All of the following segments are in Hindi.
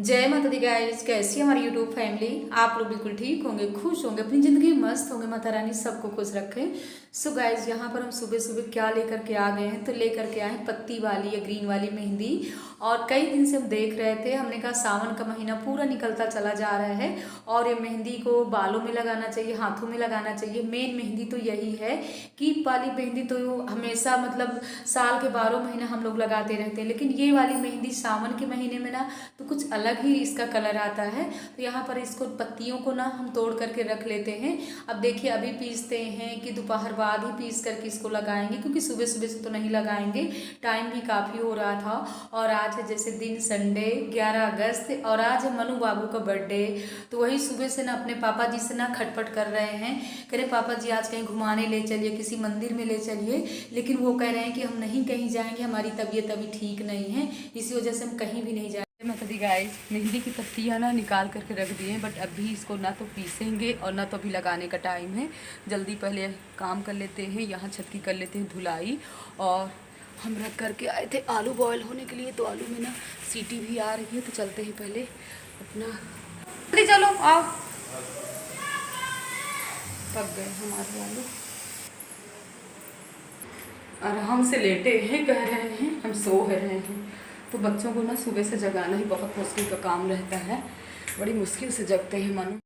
जय माता दी गाइस, कैसी हमारी यूट्यूब फैमिली। आप लोग बिल्कुल ठीक होंगे, खुश होंगे, अपनी ज़िंदगी में मस्त होंगे। माता रानी सबको खुश रखे। सो गाइस, यहाँ पर हम सुबह सुबह क्या लेकर के आ गए हैं, तो लेकर के आए हैं पत्ती वाली या ग्रीन वाली मेहंदी। और कई दिन से हम देख रहे थे, हमने कहा सावन का महीना पूरा निकलता चला जा रहा है और ये मेहंदी को बालों में लगाना चाहिए, हाथों में लगाना चाहिए। मेन मेहंदी तो यही है, कीप वाली मेहंदी तो हमेशा मतलब साल के 12 महीना हम लोग लगाते रहते हैं, लेकिन ये वाली मेहंदी सावन के महीने में ना तो कुछ अलग ही इसका कलर आता है। तो यहाँ पर इसको पत्तियों को ना हम तोड़ करके रख लेते हैं। अब देखिए, अभी पीसते हैं कि दोपहर बाद ही पीस करके इसको लगाएंगे, क्योंकि सुबह सुबह से तो नहीं लगाएंगे, टाइम भी काफ़ी हो रहा था। और आज है जैसे दिन संडे 11 अगस्त और आज है मनु बाबू का बर्थडे। तो वही सुबह से ना अपने पापा जी से ना खटपट कर रहे हैं, कह रहे पापा जी आज कहीं घुमाने ले चलिए, किसी मंदिर में ले चलिए। लेकिन वो कह रहे हैं कि हम नहीं कहीं जाएंगे, हमारी तबीयत अभी ठीक नहीं है, इसी वजह से हम कहीं भी नहीं जाएंगे। मतलब गाइस, मेहंदी की पत्तियाँ ना निकाल करके रख दिए हैं, बट अभी इसको ना तो पीसेंगे और ना तो अभी लगाने का टाइम है। जल्दी पहले काम कर लेते हैं, यहाँ छत की कर लेते हैं धुलाई। और हम रख करके आए थे आलू बॉयल होने के लिए, तो आलू में ना सीटी भी आ रही है। तो चलते हैं पहले अपना, जल्दी चलो आओ, पक गए हमारे आलू। आराम से लेटे हैं, कह रहे हैं हम सो रहे हैं। तो बच्चों को ना सुबह से जगाना ही बहुत मुश्किल का काम रहता है, बड़ी मुश्किल से जगते हैं मानो।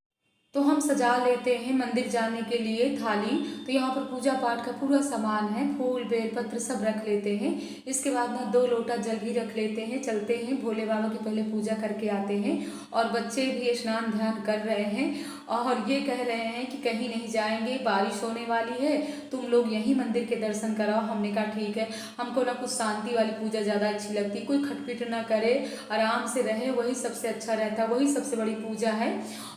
तो हम सजा लेते हैं मंदिर जाने के लिए थाली। तो यहाँ पर पूजा पाठ का पूरा सामान है, फूल बेल पत्र सब रख लेते हैं। इसके बाद ना 2 लोटा जल भी रख लेते हैं, चलते हैं भोले बाबा की पहले पूजा करके आते हैं। और बच्चे भी स्नान ध्यान कर रहे हैं और ये कह रहे हैं कि कहीं नहीं जाएंगे, बारिश होने वाली है, तुम लोग यहीं मंदिर के दर्शन कराओ। हमने कहा ठीक है, हमको ना कुछ शांति वाली पूजा ज़्यादा अच्छी लगती, कोई खटपट ना करे, आराम से रहे, वही सबसे अच्छा रहता है, वही सबसे बड़ी पूजा है।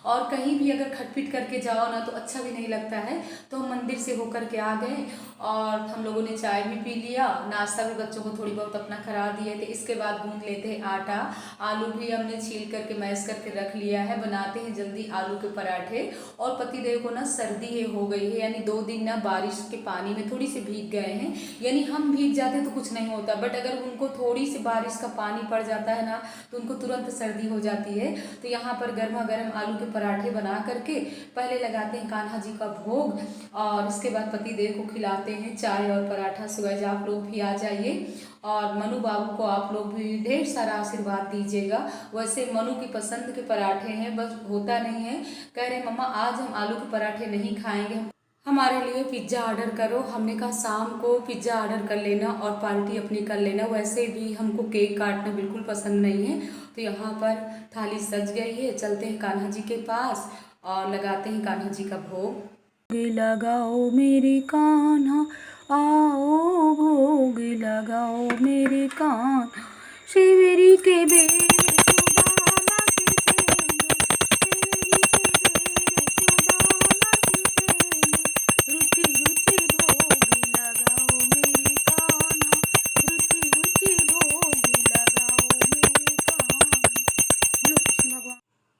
और कहीं भी अगर खटपट करके जाओ ना तो अच्छा भी नहीं लगता है। तो हम मंदिर से होकर के आ गए और हम लोगों ने चाय भी पी लिया, नाश्ता भी बच्चों को थोड़ी बहुत अपना करा दिए थे। इसके बाद गूंद लेते हैं आटा। आलू भी हमने छील करके मैश करके रख लिया है, बनाते हैं जल्दी आलू के पराठे। और पतिदेव को ना सर्दी हो गई है, यानी 2 दिन ना बारिश के पानी में थोड़ी सी भीग गए हैं। यानी हम भीग जाते तो कुछ नहीं होता, बट अगर उनको थोड़ी सी बारिश का पानी पड़ जाता है ना तो उनको तुरंत सर्दी हो जाती है। तो यहाँ पर गर्मा गर्म आलू के पराठे बना करके पहले लगाते हैं कान्हा जी का भोग और उसके बाद पति देव को खिलाते हैं चाय और पराठा। सुबह आप लोग भी आ जाइए और मनु बाबू को आप लोग भी ढेर सारा आशीर्वाद दीजिएगा। वैसे मनु की पसंद के पराठे हैं, बस होता नहीं है, कह रहे मम्मा आज हम आलू के पराठे नहीं खाएंगे, हमारे लिए पिज़्ज़ा ऑर्डर करो। हमने कहा शाम को पिज़्ज़ा ऑर्डर कर लेना और पार्टी अपनी कर लेना। वैसे भी हमको केक काटना बिल्कुल पसंद नहीं है। तो यहाँ पर थाली सज गई है, चलते हैं कान्हा जी के पास और लगाते हैं कान्हा जी का भोग। लगाओ मेरे कान्हा आओ, भोग लगाओ मेरे कान्हा, शिवरी के बेर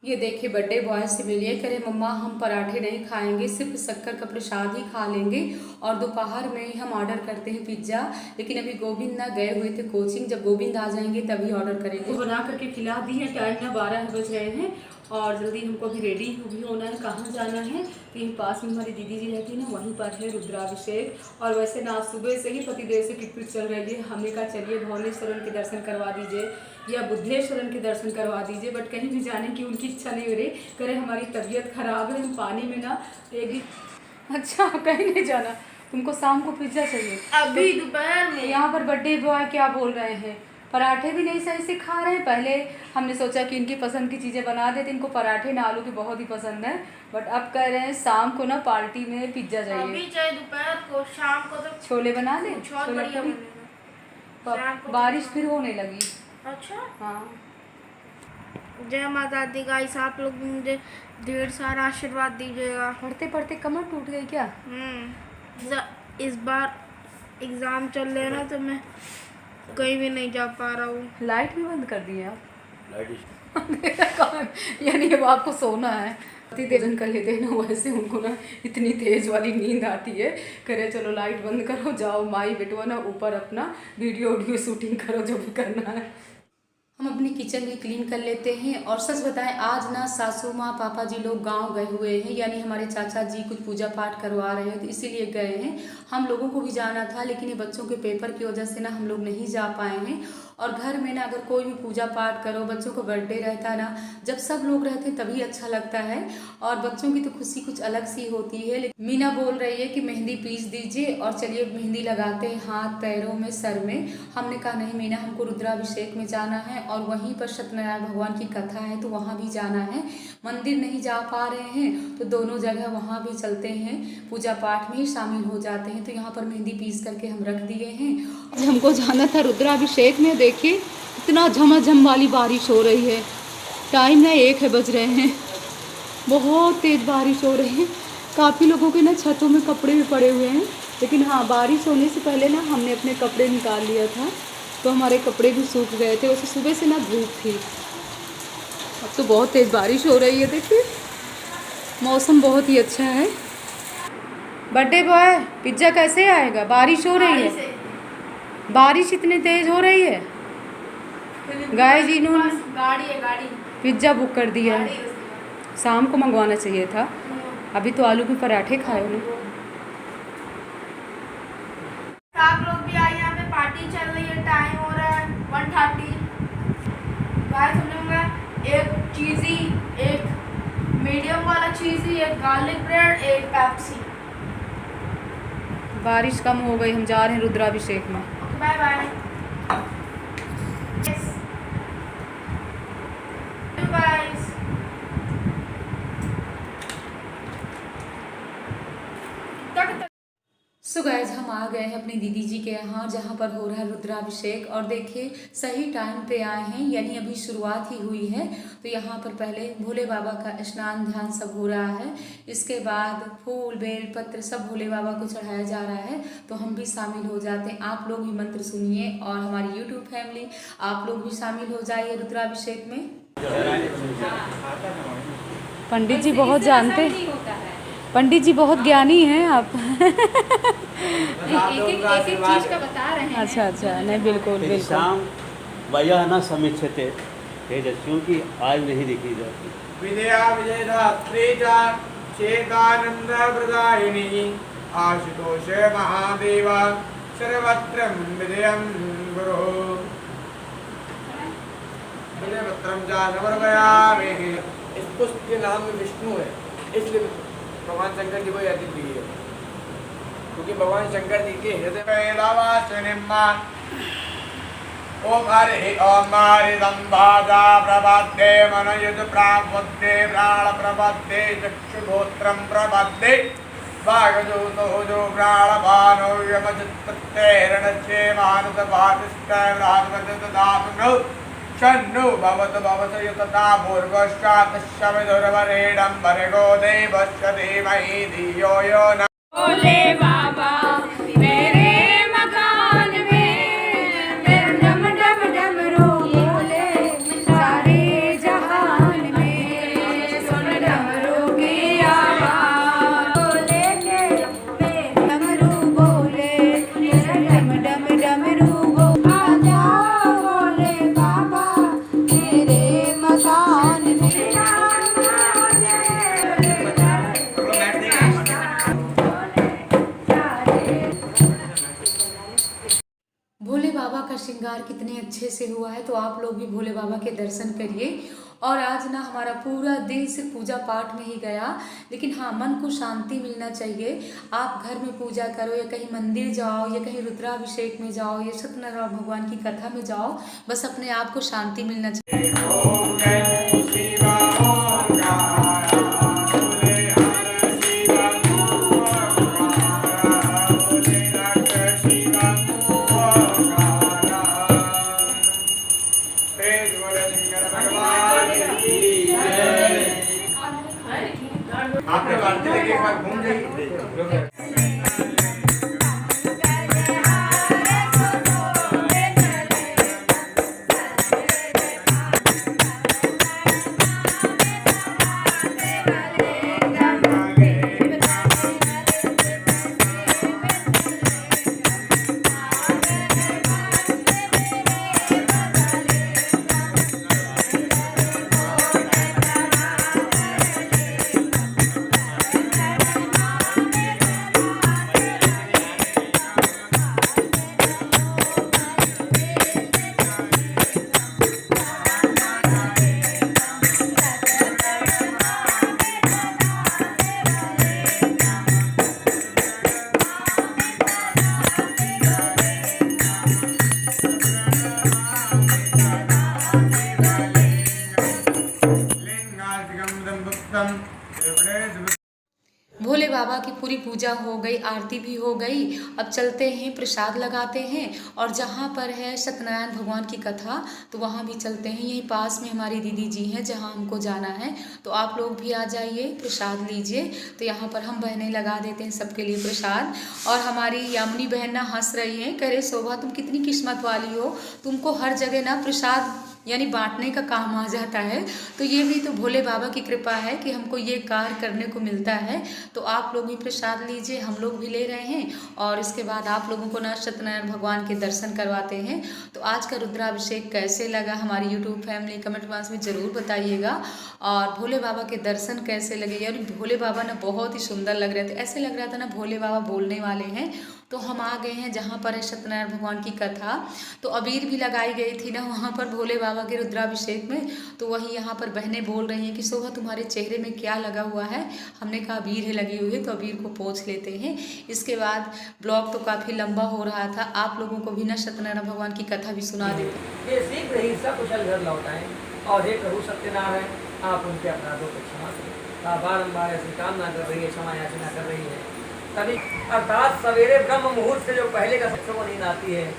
ये देखिए बर्थडे बॉय से मिलिए, करे मम्मा हम पराठे नहीं खाएंगे, सिर्फ शक्कर का प्रसाद ही खा लेंगे और दोपहर में ही हम ऑर्डर करते हैं पिज्ज़ा। लेकिन अभी गोविंद ना गए हुए थे कोचिंग, जब गोविंद आ जाएंगे तभी ऑर्डर करेंगे। तो बना करके खिला दी है, टाइम ना 12 बज रहे हैं और जल्दी हमको अभी रेडी भी होना है। कहाँ जाना है? तो यहीं पास में हमारी दीदी जी रहती है ना, वहीं पर है रुद्राभिषेक। और वैसे ना सुबह से ही पतिदेव से किटपिट चल रही है। हमने कहा चलिए भुवनेश्वरन के दर्शन करवा दीजिए या बुद्धेश्वरन के दर्शन करवा दीजिए, बट कहीं भी जाने की उनकी इच्छा नहीं हो रही। करे हमारी तबीयत खराब है, हम पानी में ना एक अच्छा कहीं नहीं जाना, तुमको शाम को पिज्ज़ा चाहिए अभी दोपहर में। यहाँ पर बर्थडे बॉय क्या बोल रहे हैं, पराठे भी नहीं सही से खा रहे हैं। पहले हमने सोचा कि इनकी पसंद की चीज़ें बना देते, इनको पराठे ना आलू की बहुत ही पसंद है, बट अब कह रहे हैं शाम को ना पार्टी में पिज्ज़ा चाहिए। अभी चाहे दोपहर को, शाम को तो छोले बना दे, छोले पूरी। बारिश फिर होने लगी। अच्छा हाँ, जय माता दी गाइस, आप लोग मुझे ढेर सारा आशीर्वाद दीजिएगा। पढ़ते पढ़ते कमर टूट गई क्या? इस बार एग्ज़ाम चल रहे हैं ना, तो मैं कहीं भी नहीं जा पा रहा हूँ। लाइट भी बंद कर दी है आप? यानी अब आपको सोना है। भोजन कर लेते हैं ना, वैसे उनको ना इतनी तेज वाली नींद आती है, करे चलो लाइट बंद करो, जाओ माई बेटवा ना ऊपर अपना वीडियो शूटिंग करो, जो भी करना है। हम अपनी किचन भी क्लीन कर लेते हैं। और सच बताएं, आज ना सासू माँ पापा जी लोग गांव गए हुए हैं, यानी हमारे चाचा जी कुछ पूजा पाठ करवा रहे हैं, तो इसीलिए गए हैं। हम लोगों को भी जाना था, लेकिन ये बच्चों के पेपर की वजह से ना हम लोग नहीं जा पाए हैं। और घर में ना अगर कोई भी पूजा पाठ करो, बच्चों का बर्थडे रहता है ना, जब सब लोग रहते हैं तभी अच्छा लगता है। और बच्चों की तो खुशी कुछ अलग सी होती है। लेकिन मीना बोल रही है कि मेहंदी पीस दीजिए और चलिए मेहंदी लगाते हैं हाथ पैरों में, सर में। हमने कहा नहीं मीना, हमको रुद्राभिषेक में जाना है और वहीं पर सत्यनारायण भगवान की कथा है तो वहाँ भी जाना है। मंदिर नहीं जा पा रहे हैं तो दोनों जगह वहाँ भी चलते हैं, पूजा पाठ में ही शामिल हो जाते हैं। तो यहाँ पर मेहंदी पीस करके हम रख दिए हैं। आज हमको जाना था रुद्राभिषेक में। देखिए इतना झमाझम वाली बारिश हो रही है। टाइम ना 1 बज रहे हैं, बहुत तेज़ बारिश हो रही है। काफ़ी लोगों के ना छतों में कपड़े भी पड़े हुए हैं, लेकिन हाँ बारिश होने से पहले ना हमने अपने कपड़े निकाल लिया था, तो हमारे कपड़े भी सूख गए थे। वैसे सुबह से ना धूप थी, अब तो बहुत तेज़ बारिश हो रही है। देखिए मौसम बहुत ही अच्छा है। बर्थडे बॉय पिज्ज़ा कैसे आएगा? बारिश हो रही है, बारिश इतनी तेज़ हो रही है। गाइस इन्होंने गाड़ी पिज्ज़ा बुक कर दिया है, शाम को मंगवाना चाहिए था। अभी तो आलू के पराठे खाए उन्होंने। आप लोग भी आए, यहाँ पे पार्टी चल रही है। टाइम हो रहा है 1:30। गाइस हम लोग एक चीज़ी, एक मीडियम वाला चीज़ी, एक गार्लिक ब्रेड, एक पेप्सी। बारिश कम हो गई, हम जा रहे हैं रुद्राभिषेक में। Bye bye. Guys so guys हम आ गए हैं अपनी दीदी जी के यहाँ, जहाँ पर हो रहा है रुद्राभिषेक। और देखिए सही टाइम पे आए हैं, यानी अभी शुरुआत ही हुई है। तो यहाँ पर पहले भोले बाबा का स्नान ध्यान सब हो रहा है, इसके बाद फूल बेल पत्र सब भोले बाबा को चढ़ाया जा रहा है। तो हम भी शामिल हो जाते हैं। आप लोग भी मंत्र सुनिए और हमारी यूट्यूब फैमिली आप लोग भी शामिल हो जाइए रुद्राभिषेक में। पंडित जी बहुत जानते हैं, पंडित जी बहुत ज्ञानी हैं आप। एक चीज का बता रहे हैं। अच्छा अच्छा, नहीं बिल्कुल बिल्कुल। शाम वयः न समीक्षते तेजस्वियों की आज नहीं देखी जाती। विद्या विजयधात्री च चेतानंद प्रदायिनी आशुतोष महादेव सर्वत्र विजयं गुरु विजयपत्रं च समर्पयामि। इस पुष्प के नाम में विष्णु है, इसलिए भगवान शंकर जी को यह प्रिय है, क्योंकि भगवान शंकर जी के हृदय में लावाचनिम्मा ओम हरि ओम हरिदं भाजा प्रपद्ये मनयुत प्रापद्ये प्राण प्रपद्ये चक्षुगोत्रं प्रपद्ये वागजूतो जो प्राणभानो यमचित्तते हिरण्ये मानसभातिष्ठे व्राजवदतदातुनो शन्नु भवतु भवतु यतता भूर्गोश्चातस्य विदुर्वरेणं भर्गो देवस्य धीमहि धियो यो न। भोले बाबा मेरे मकान में मेरे डम डम डमरू बोले, सारे जहान में सुन डमरू की आवाज। बोले के मेरे डमरू बोले, मेरे डम डम डमरू बोले, आ जाओ भोले बाबा मेरे मकान में। भोले बाबा का श्रृंगार कितने अच्छे से हुआ है, तो आप लोग भी भोले बाबा के दर्शन करिए। और आज ना हमारा पूरा दिन सिर्फ पूजा पाठ में ही गया, लेकिन हाँ मन को शांति मिलना चाहिए। आप घर में पूजा करो या कहीं मंदिर जाओ या कहीं रुद्राभिषेक में जाओ या सत्यनारायण भगवान की कथा में जाओ, बस अपने आप को शांति मिलना चाहिए। आपने बांधते लेके एक बार घूम जाइए। पूजा हो गई, आरती भी हो गई। अब चलते हैं, प्रसाद लगाते हैं और जहाँ पर है सत्यनारायण भगवान की कथा तो वहाँ भी चलते हैं। यहीं पास में हमारी दीदी जी हैं जहाँ हमको जाना है, तो आप लोग भी आ जाइए, प्रसाद लीजिए। तो यहाँ पर हम बहनें लगा देते हैं सबके लिए प्रसाद। और हमारी यामिनी बहन ना हंस रही है, कह रहे शोभा तुम कितनी किस्मत वाली हो, तुमको हर जगह ना प्रसाद यानी बांटने का काम आ जाता है। तो ये भी तो भोले बाबा की कृपा है कि हमको ये कार्य करने को मिलता है। तो आप लोग भी प्रसाद लीजिए, हम लोग भी ले रहे हैं और इसके बाद आप लोगों को ना सत्यनारायण भगवान के दर्शन करवाते हैं। तो आज का रुद्राभिषेक कैसे लगा हमारी यूट्यूब फैमिली कमेंट बॉक्स में ज़रूर बताइएगा। और भोले बाबा के दर्शन कैसे लगे, यानी भोले बाबा ना बहुत ही सुंदर लग रहे थे, ऐसे लग रहा था ना भोले बाबा बोलने वाले हैं। तो हम आ गए हैं जहाँ पर है सत्यनारायण भगवान की कथा। तो अबीर भी लगाई गई थी ना वहाँ पर भोले बाबा के रुद्राभिषेक में। तो वही यहाँ पर बहनें बोल रही हैं कि शोभा तुम्हारे चेहरे में क्या लगा हुआ है। हमने कहा अबीर है लगी हुई है, तो अबीर को पोंछ लेते हैं। इसके बाद ब्लॉग तो काफ़ी लंबा हो रहा था, आप लोगों को भी ना सत्यनारायण भगवान की कथा भी सुना देते। ये शीघ्र ही सकुशल घर लौटाएं और हे प्रभु सत्यनारायण आप उनके अपराधों को क्षमा करें। बारम्बार ऐसी कामना कर रही है, क्षमा याचना कर रही है, तभी अर्थात सवेरे ब्रह्म मुहूर्त से जो पहले का सबसे नींद आती है।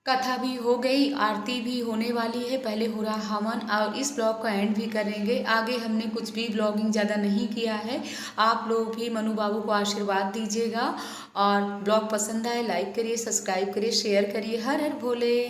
कथा भी हो गई, आरती भी होने वाली है, पहले हो रहा हवन और इस ब्लॉग का एंड भी करेंगे। आगे हमने कुछ भी ब्लॉगिंग ज़्यादा नहीं किया है। आप लोग भी मनु बाबू को आशीर्वाद दीजिएगा और ब्लॉग पसंद आए लाइक करिए, सब्सक्राइब करिए, शेयर करिए। हर हर भोले।